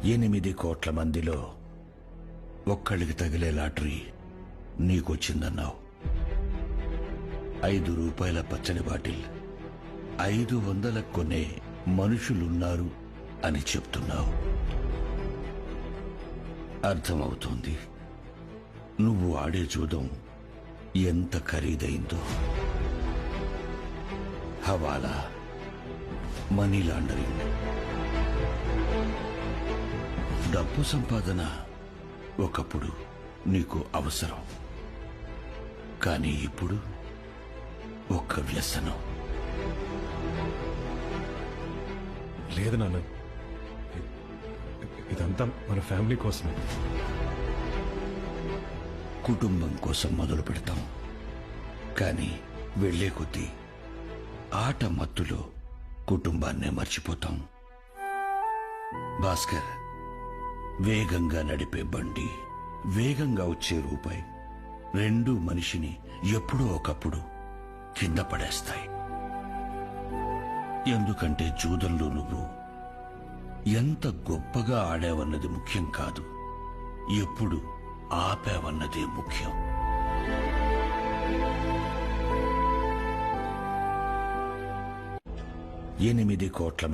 8 కోట్ల మందిలో ఒక్కళ్ళకి తగిలే లాటరీ నీకొచ్చిందన్నావు. 5 రూపాయల పచ్చడి బాటిల్ 500 కొనే మనుషులున్నారు అని చెప్తున్నావు. అర్థమవుతోంది నువ్వు ఆడే జూదం ఎంత ఖరీదైందో. హవాలా, మనీ లాండరింగ్, డబ్బు సంపాదన ఒకప్పుడు నీకు అవసరం, కానీ ఇప్పుడు ఒక్క వ్యసనం. లేదు నాన్న, ఇదంతా మన ఫ్యామిలీ కోసమే. కుటుంబం కోసం మొదలు పెడతాం, కానీ వెళ్లే కొద్దీ ఆట మత్తులో కుటుంబాన్నే మర్చిపోతాం. భాస్కర్, వేగంగా నడిపే బండి, వేగంగా వచ్చే రూపాయి రెండూ మనిషిని ఎప్పుడో ఒకప్పుడు కింద పడేస్తాయి. ఎందుకంటే జూదంలో నువ్వు ఎంత గొప్పగా ఆడావన్నది ముఖ్యం కాదు, ఎప్పుడు ఆపావన్నదే ముఖ్యం. ఎనిమిది కోట్ల